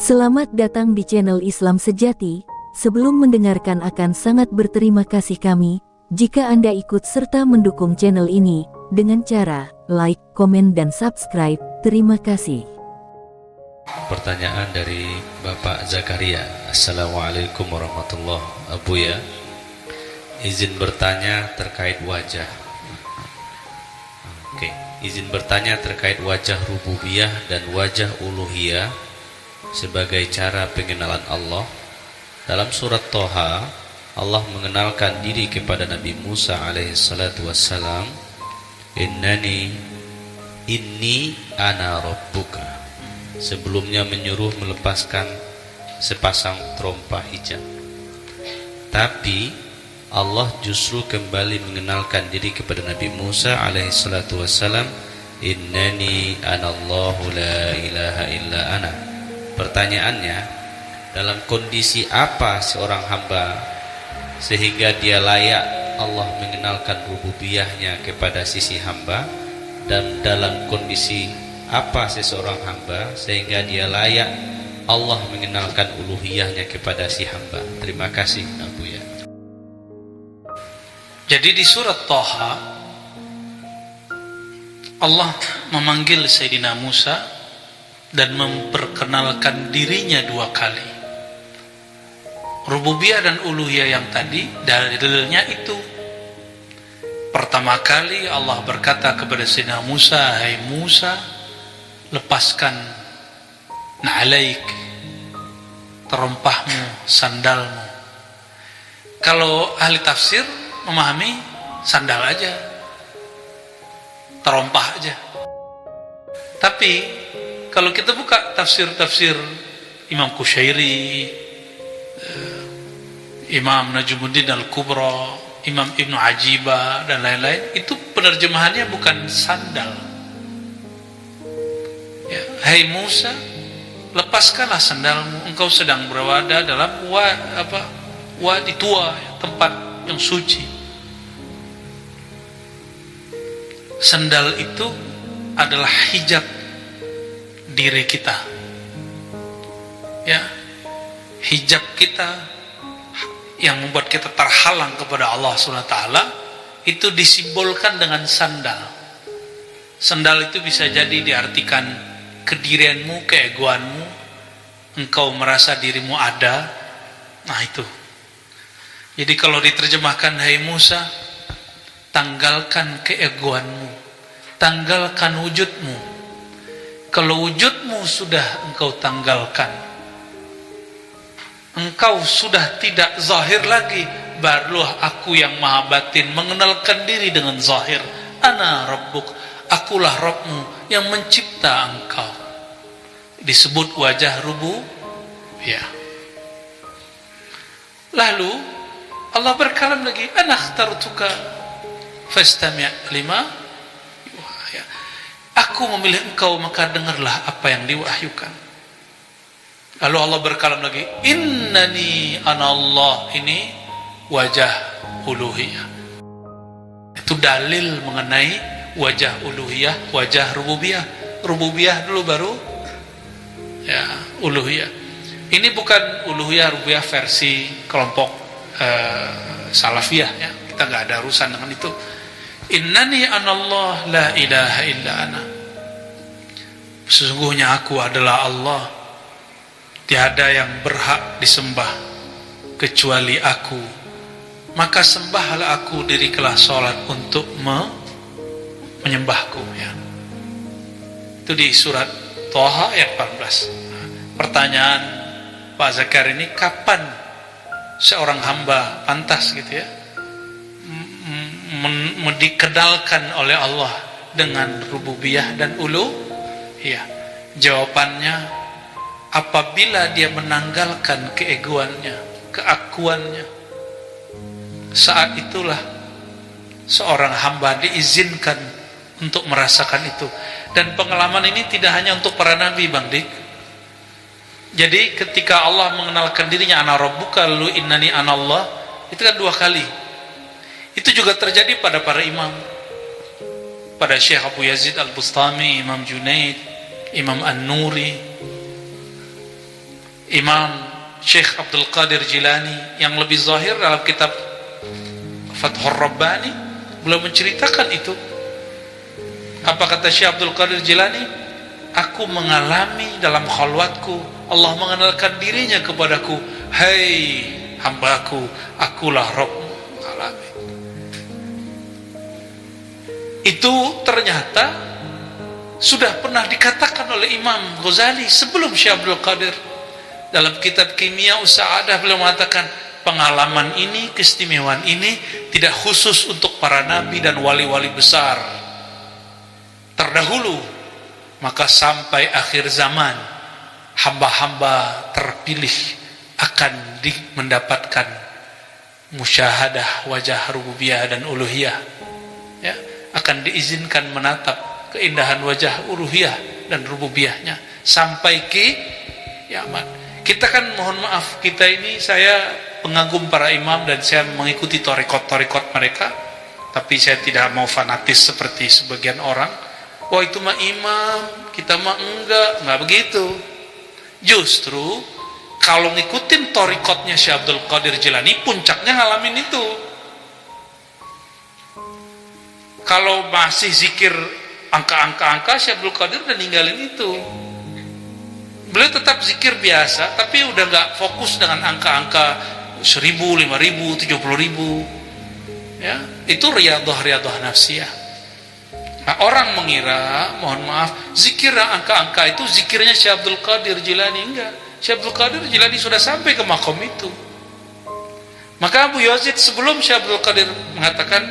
Selamat datang di channel Islam Sejati. Sebelum mendengarkan akan sangat berterima kasih kami jika Anda ikut serta mendukung channel ini dengan cara like, komen, dan subscribe. Terima kasih. Pertanyaan dari Bapak Zakaria. Assalamualaikum warahmatullahi wabarakatuh. Buya, izin bertanya terkait wajah. Izin bertanya terkait wajah rububiyah dan wajah uluhiyah sebagai cara pengenalan Allah. Dalam surat Toha, Allah mengenalkan diri kepada Nabi Musa alaihissalatu wassalam, Inni ana rabbuka, sebelumnya menyuruh melepaskan sepasang trompa hijab. Tapi Allah justru kembali mengenalkan diri kepada Nabi Musa alaihissalatu wassalam, Innani anallahu la ilaha illa ana. Pertanyaannya, dalam kondisi apa seorang hamba sehingga dia layak Allah mengenalkan rububiyahnya kepada sisi hamba, dan dalam kondisi apa seseorang hamba sehingga dia layak Allah mengenalkan uluhiyahnya kepada si hamba? Terima kasih Buya. Jadi di surat Toha Allah memanggil Sayyidina Musa dan memperkenalkan dirinya dua kali. Rububiyah dan uluhiyah yang tadi dalilnya itu. Pertama kali Allah berkata kepada Sayyidina Musa, "Hai Musa, lepaskan na'alaik, terompahmu, sandalmu." Kalau ahli tafsir memahami sandal aja, terompah aja. Tapi kalau kita buka tafsir-tafsir Imam Qushairi, Imam Najmuddin Al-Kubra, Imam Ibnu Ajibah, dan lain-lain, itu penerjemahannya bukan sandal. Ya, hai Musa, lepaskanlah sandalmu, engkau sedang berada dalam wadi tua, tempat yang suci. Sandal itu adalah hijab diri kita, ya, hijab kita yang membuat kita terhalang kepada Allah SWT. Itu disimbolkan dengan sandal. Sandal itu bisa jadi diartikan kedirianmu, keegoanmu, engkau merasa dirimu ada. Nah itu. Jadi kalau diterjemahkan, hai Musa, tanggalkan keegoanmu, tanggalkan wujudmu. Kalau wujudmu sudah engkau tanggalkan, engkau sudah tidak zahir lagi, barulah aku yang maha batin mengenalkan diri dengan zahir. Ana rabbuk, akulah Rabbmu yang mencipta engkau. Disebut wajah rububiyah. Lalu Allah berkalam lagi, ana akhtartuka fastami' lima. Aku memilih engkau, maka dengarlah apa yang diwahyukan. Lalu Allah berkalam lagi, innani anallah. Ini wajah uluhiyah. Itu dalil mengenai wajah uluhiyah, wajah rububiyah. Rububiyah dulu baru ya uluhiyah. Ini bukan uluhiyah rububiyah versi kelompok salafiyah, ya. Kita nggak ada urusan dengan itu. Innani anallah la ilaha illa ana. Sesungguhnya aku adalah Allah, tiada yang berhak disembah kecuali aku, maka sembahlah aku, dirikanlah salat untuk menyembahku, ya. Itu di surat Toha ayat 14. Pertanyaan Pak Zakar ini, kapan seorang hamba pantas gitu ya dikenalkan oleh Allah dengan rububiyah dan uluhiyah? Jawabannya, apabila dia menanggalkan keegoannya, keakuannya. Saat itulah seorang hamba diizinkan untuk merasakan itu. Dan pengalaman ini tidak hanya untuk para nabi, Bang Dik. Jadi ketika Allah mengenalkan dirinya, ana rabbuka, lalu innani anallah, itu kan dua kali. Itu juga terjadi pada para imam, pada Syekh Abu Yazid Al-Bustami, Imam Junaid, Imam An-Nuri. Imam Syekh Abdul Qadir Jilani yang lebih zahir dalam kitab Fathur Rabbani, beliau menceritakan itu. Apa kata Syekh Abdul Qadir Jilani? Aku mengalami dalam khalwatku, Allah mengenalkan dirinya kepadaku, hai hambaku, akulah Rabbmu. Alami. Itu ternyata sudah pernah dikatakan oleh Imam Ghazali sebelum Syekh Abdul Qadir. Dalam kitab Kimia Sa'adah beliau mengatakan, pengalaman ini, keistimewaan ini tidak khusus untuk para nabi dan wali-wali besar terdahulu, maka sampai akhir zaman hamba-hamba terpilih akan mendapatkan musyahadah wajah rububiyah dan uluhiyah, ya, akan diizinkan menatap keindahan wajah uluhiyah dan rububiyahnya sampai ke kiamat. Kita kan mohon maaf, kita ini, saya pengagum para imam dan saya mengikuti torikot mereka, tapi saya tidak mau fanatis seperti sebagian orang. Wah itu mah imam, kita mah enggak begitu. Justru kalau ngikutin torikotnya Syekh Abdul Qadir Jilani, puncaknya ngalamin itu. Kalau masih zikir angka-angka Syekh Abdul Qadir udah ninggalin itu. Beliau tetap zikir biasa, tapi udah nggak fokus dengan angka-angka 1000, 5000, 70000. Ya, itu riyadhah nafsiyah. Nah, orang mengira, mohon maaf, zikir angka-angka itu zikirnya Syekh Abdul Qadir Jilani. Enggak. Syekh Abdul Qadir Jilani sudah sampai ke makom itu. Maka Abu Yazid sebelum Syekh Abdul Qadir mengatakan,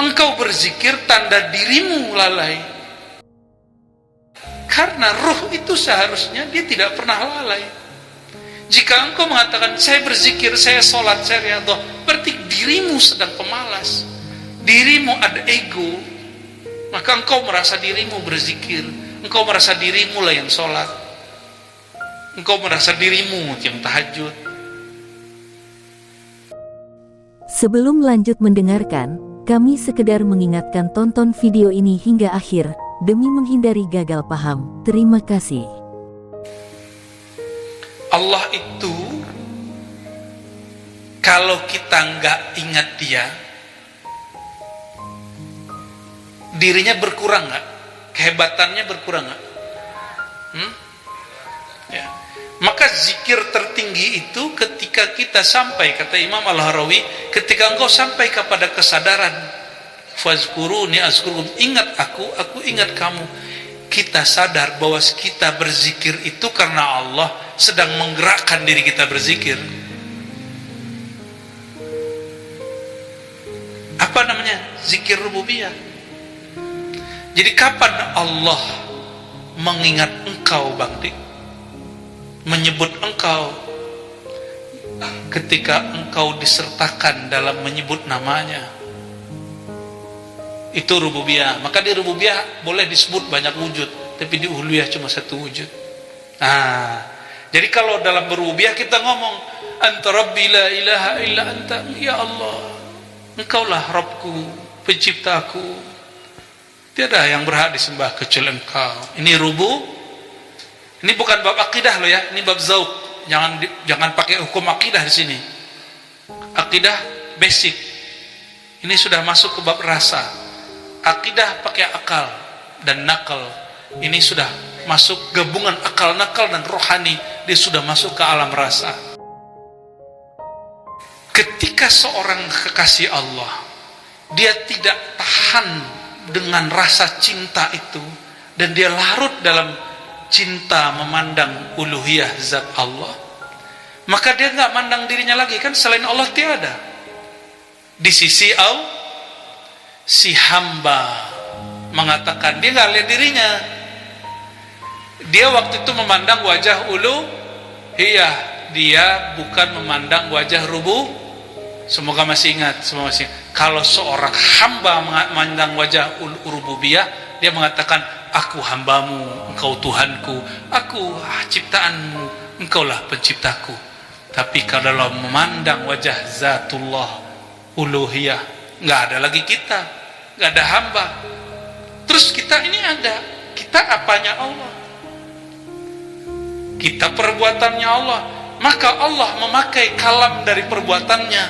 engkau berzikir tanda dirimu lalai. Karena ruh itu seharusnya dia tidak pernah lalai. Jika engkau mengatakan saya berzikir, saya sholat, saya riyadhah, berarti dirimu sedang pemalas, dirimu ada ego. Maka engkau merasa dirimu berzikir, engkau merasa dirimu lah yang sholat, engkau merasa dirimu yang tahajud. Sebelum lanjut mendengarkan, kami sekedar mengingatkan tonton video ini hingga akhir demi menghindari gagal paham. Terima kasih. Allah itu kalau kita nggak ingat dia, dirinya berkurang nggak? Kehebatannya berkurang nggak? Ya. Maka zikir tertinggi itu ketika kita sampai, kata Imam Al-Harawi, ketika engkau sampai kepada kesadaran, fazkuruni azkurukum, ingat aku ingat kamu. Kita sadar bahwa kita berzikir itu karena Allah sedang menggerakkan diri kita berzikir. Apa namanya? Zikir rububiyah. Jadi kapan Allah mengingat engkau, Bang Dik, menyebut engkau? Ketika engkau disertakan dalam menyebut namanya. Itu rububiyah. Maka di rububiyah boleh disebut banyak wujud, tapi di uluhiyah cuma satu wujud. Nah, jadi kalau dalam berububiyah kita ngomong anta rabbi la ilaha illa anta, ya Allah, engkaulah Rabbku, penciptaku, tiada yang berhak disembah kecuali engkau. Ini rubu. Ini bukan bab akidah loh ya, ini bab zauq. Jangan pakai hukum akidah di sini. Akidah basic. Ini sudah masuk ke bab rasa. Akidah pakai akal dan nakal. Ini sudah masuk gabungan akal, nakal dan rohani. Dia sudah masuk ke alam rasa. Ketika seorang kekasih Allah, dia tidak tahan dengan rasa cinta itu, dan dia larut dalam cinta memandang uluhiyah zat Allah, maka dia nggak mandang dirinya lagi. Kan selain Allah tiada. Di sisi Allah, si hamba mengatakan dia nggak lihat dirinya. Dia waktu itu memandang wajah uluhiyah, dia bukan memandang wajah rubu. Semoga masih ingat, semoga masih ingat. Kalau seorang hamba memandang wajah rububiyah, dia mengatakan aku hambamu, engkau Tuhanku, aku ciptaanmu, engkaulah penciptaku. Tapi kalau memandang wajah zatullah uluhiyah, nggak ada lagi kita, nggak ada hamba. Terus kita ini ada, kita apanya Allah, kita perbuatannya Allah. maka Allah memakai kalam dari perbuatannya.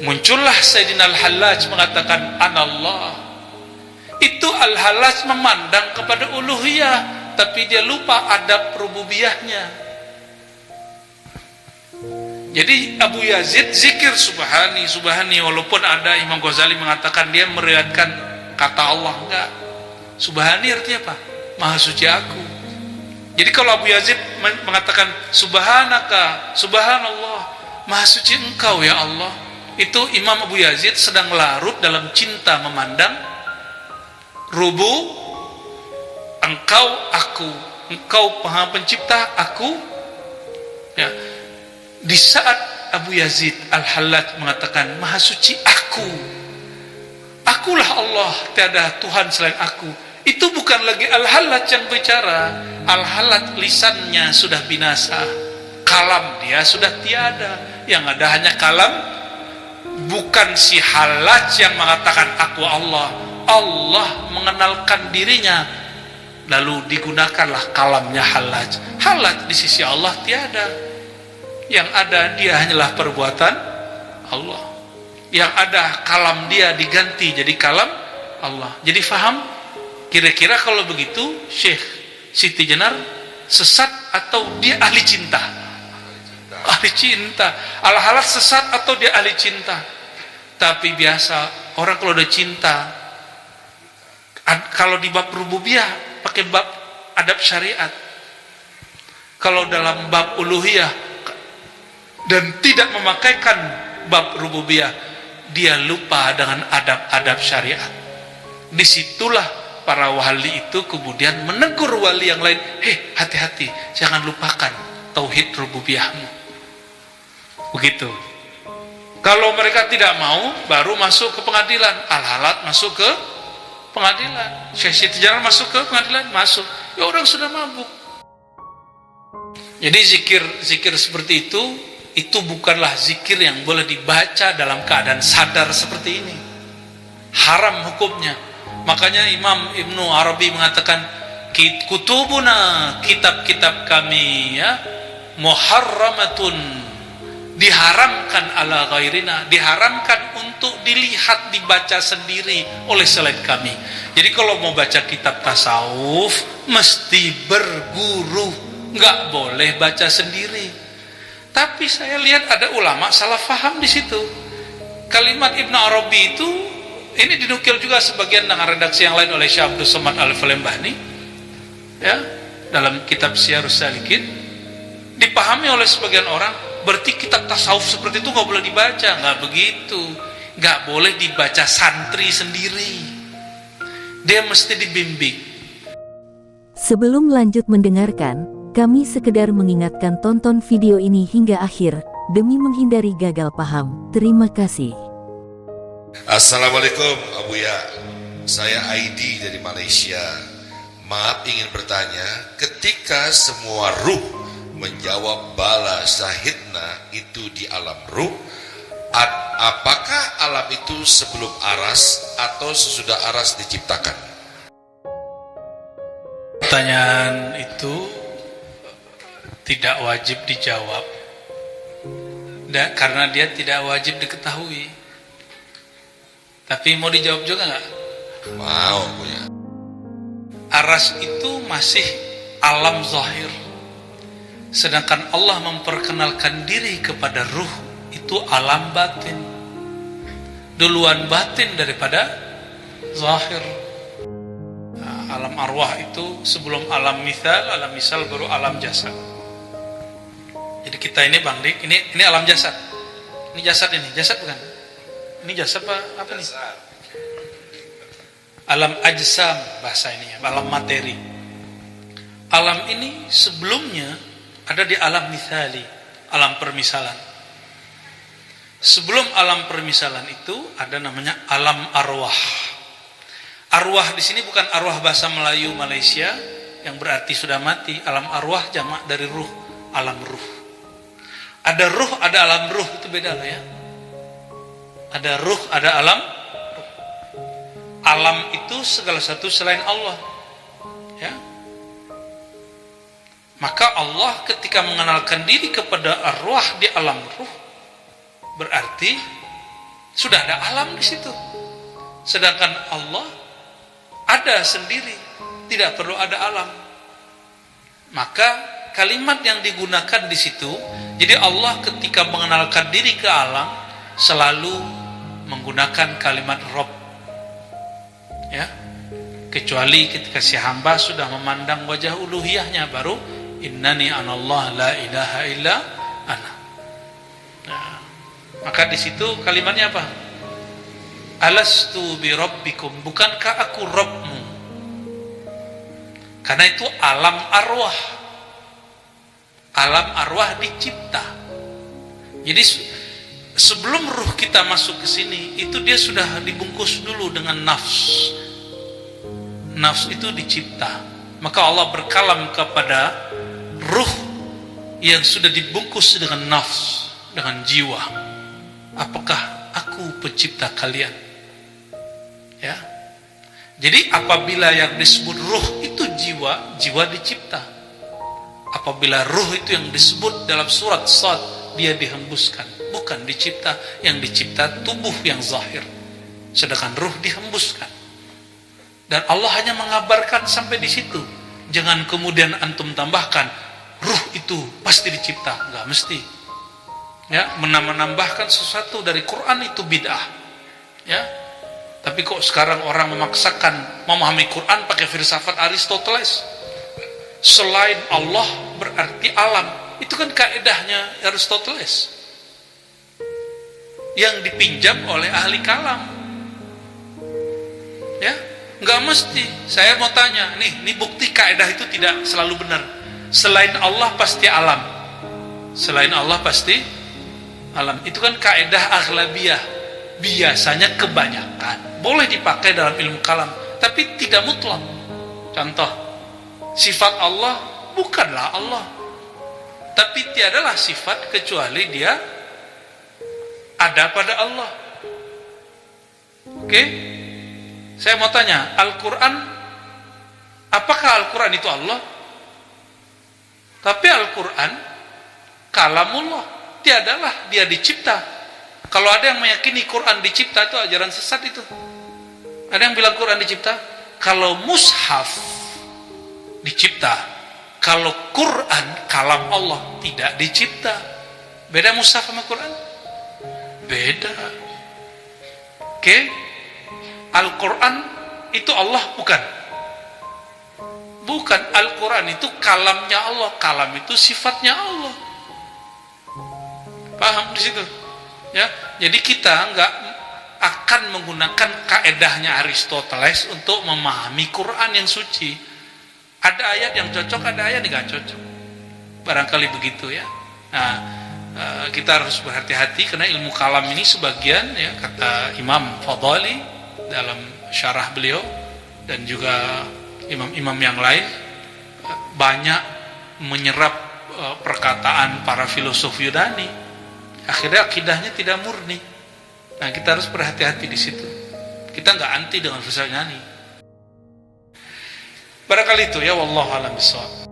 Muncullah Sayyidina Al-Hallaj mengatakan anallah. Itu Al-Hallaj memandang kepada uluhiyah, tapi dia lupa adab rububiyahnya. Jadi Abu Yazid zikir subhani, subhani, walaupun ada Imam Ghazali mengatakan dia meriwayatkan kata Allah, enggak. Subhani artinya apa? Maha suci aku. Jadi kalau Abu Yazid mengatakan subhanaka, subhanallah, maha suci engkau ya Allah, itu Imam Abu Yazid sedang larut dalam cinta memandang rubu, engkau aku, engkau Maha Pencipta, aku, ya. Di saat Abu Yazid Al-Hallaj mengatakan maha suci aku, akulah Allah, tiada Tuhan selain aku, itu bukan lagi Al-Hallaj yang bicara. Al-Hallaj lisannya sudah binasa, kalam dia sudah tiada, yang ada hanya kalam. Bukan si Hallaj yang mengatakan aku Allah, Allah mengenalkan dirinya, lalu digunakanlah kalamnya Hallaj. Hallaj di sisi Allah tiada, yang ada dia hanyalah perbuatan Allah, yang ada kalam dia diganti jadi kalam Allah. Jadi faham kira-kira kalau begitu Syekh Siti Jenar sesat atau dia ahli cinta? Ahli cinta. Al-Hallaj sesat atau dia ahli cinta? Tapi biasa orang kalau udah cinta, kalau di bab rububiyah pakai bab adab syariat, kalau dalam bab uluhiyah dan tidak memakaikan bab rububiyah, dia lupa dengan adab-adab syariat. Disitulah para wali itu kemudian menegur wali yang lain, hei hati-hati, jangan lupakan tauhid rububiyahmu. Begitu. Kalau mereka tidak mau, baru masuk ke pengadilan. Al-Hallaj masuk ke pengadilan, Syekh Siti Jenar masuk ke pengadilan, masuk. Ya orang sudah mabuk. Jadi zikir seperti itu bukanlah zikir yang boleh dibaca dalam keadaan sadar seperti ini. Haram hukumnya. Makanya Imam Ibnu Arabi mengatakan, kutubuna, kitab-kitab kami ya, muharramatun, diharamkan ala ghairina, diharamkan untuk dilihat, dibaca sendiri oleh selain kami. Jadi kalau mau baca kitab tasawuf mesti berguru, nggak boleh baca sendiri. Tapi saya lihat ada ulama salah faham di situ. Kalimat Ibnu Arabi itu, ini dinukil juga sebagian dengan redaksi yang lain oleh Syekh Abdul Somad Al-Falembani, ya, dalam kitab Syiarus Salikin. Dipahami oleh sebagian orang, berarti kitab tasawuf seperti itu nggak boleh dibaca. Nggak begitu, nggak boleh dibaca santri sendiri. Dia mesti dibimbing. Sebelum lanjut mendengarkan, kami sekedar mengingatkan tonton video ini hingga akhir, demi menghindari gagal paham. Terima kasih. Assalamualaikum Abu Ya, saya Aidi dari Malaysia. Maaf ingin bertanya, ketika semua ruh menjawab bala syahidna itu di alam ruh, apakah alam itu sebelum aras atau sesudah aras diciptakan? Pertanyaan itu tidak wajib dijawab, karena dia tidak wajib diketahui. Tapi mau dijawab juga nggak? Mau punya. Aras itu masih alam zahir, sedangkan Allah memperkenalkan diri kepada ruh itu alam batin. Duluan batin daripada zahir. Nah, alam arwah itu sebelum alam misal baru alam jasad. Jadi kita ini Bang Dik, ini alam jasad. Ini jasad, ini jasad bukan? Ini jasad apa nih? Alam ajsam bahasa ini ya, alam materi. Alam ini sebelumnya ada di alam mithali, alam permisalan. Sebelum alam permisalan itu ada namanya alam arwah. Arwah di sini bukan arwah bahasa Melayu Malaysia yang berarti sudah mati. Alam arwah jamak dari ruh, alam ruh. Ada ruh, ada alam ruh, itu beda lah ya. Ada ruh, ada alam. Alam itu segala satu selain Allah, ya. Maka Allah ketika mengenalkan diri kepada arwah di alam ruh, berarti sudah ada alam di situ. Sedangkan Allah ada sendiri, tidak perlu ada alam. Maka kalimat yang digunakan di situ, jadi Allah ketika mengenalkan diri ke alam selalu menggunakan kalimat Rabb. Ya. Kecuali ketika si hamba sudah memandang wajah uluhiyahnya, baru innani anallah la ilaha illa ana. Nah, maka di situ kalimatnya apa? Alastu bi rabbikum, bukankah aku Rabbmu? Karena itu alam arwah. Alam arwah dicipta. Jadi sebelum ruh kita masuk ke sini, itu dia sudah dibungkus dulu dengan nafs. Nafs itu dicipta. Maka Allah berkalam kepada ruh yang sudah dibungkus dengan nafs, dengan jiwa. Apakah aku pencipta kalian? Ya. Jadi apabila yang disebut ruh itu jiwa, jiwa dicipta. Apabila ruh itu yang disebut dalam surat Sad, dia dihembuskan, bukan dicipta. Yang dicipta tubuh yang zahir, sedangkan ruh dihembuskan. Dan Allah hanya mengabarkan sampai di situ. Jangan kemudian antum tambahkan ruh itu pasti dicipta, enggak mesti. Ya, menambahkan sesuatu dari Quran itu bid'ah. Ya. Tapi kok sekarang orang memaksakan memahami Quran pakai filsafat Aristoteles. Selain Allah berarti alam. Itu kan kaedahnya Aristoteles yang dipinjam oleh ahli kalam. Ya, enggak mesti. Saya mau tanya, nih bukti kaedah itu tidak selalu benar. Selain Allah pasti alam. Selain Allah pasti alam. Itu kan kaedah aghlabiyah. Biasanya kebanyakan. Boleh dipakai dalam ilmu kalam, tapi tidak mutlak. Contoh, sifat Allah bukanlah Allah. Tapi tiadalah sifat kecuali dia ada pada Allah. Oke? Saya mau tanya, Al-Quran, apakah Al-Quran itu Allah? Tapi Al-Quran kalamullah, tiadalah dia dicipta. Kalau ada yang meyakini Quran dicipta, itu ajaran sesat itu. Ada yang bilang Quran dicipta. Kalau mushaf dicipta, kalau Quran kalam Allah tidak dicipta. Beda mushaf sama Quran? Beda. Oke? Al-Quran itu Allah bukan? Bukan. Al-Quran itu kalamnya Allah. Kalam itu sifatnya Allah. Paham di situ? Ya, jadi kita nggak akan menggunakan kaedahnya Aristoteles untuk memahami Quran yang suci. Ada ayat yang cocok, ada ayat yang nggak cocok. Barangkali begitu ya. Nah, kita harus berhati-hati karena ilmu kalam ini sebagian, ya, kata Imam Fadhali dalam syarah beliau dan juga imam-imam yang lain, banyak menyerap perkataan para filosof Yunani. Akhirnya akidahnya tidak murni. Nah, kita harus berhati-hati di situ. Kita nggak anti dengan filsafat Yunani. Barangkali itu ya, wallahu a'lam bishawab.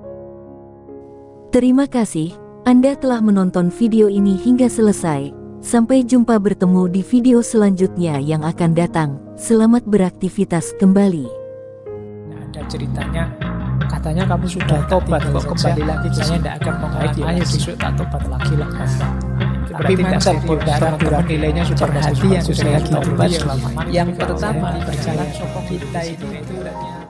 Terima kasih, Anda telah menonton video ini hingga selesai. Sampai jumpa bertemu di video selanjutnya yang akan datang. Selamat beraktivitas kembali. Nah, ada ceritanya, katanya kamu sudah tobat, kok kembali lagi saya tidak akan membaik. Ayo besok tak tobat lagi lah. Tapi mindset teman-teman nilainya sudah perhatian, sudah lagi tobat. Yang pertama, berjalan sokong kita itu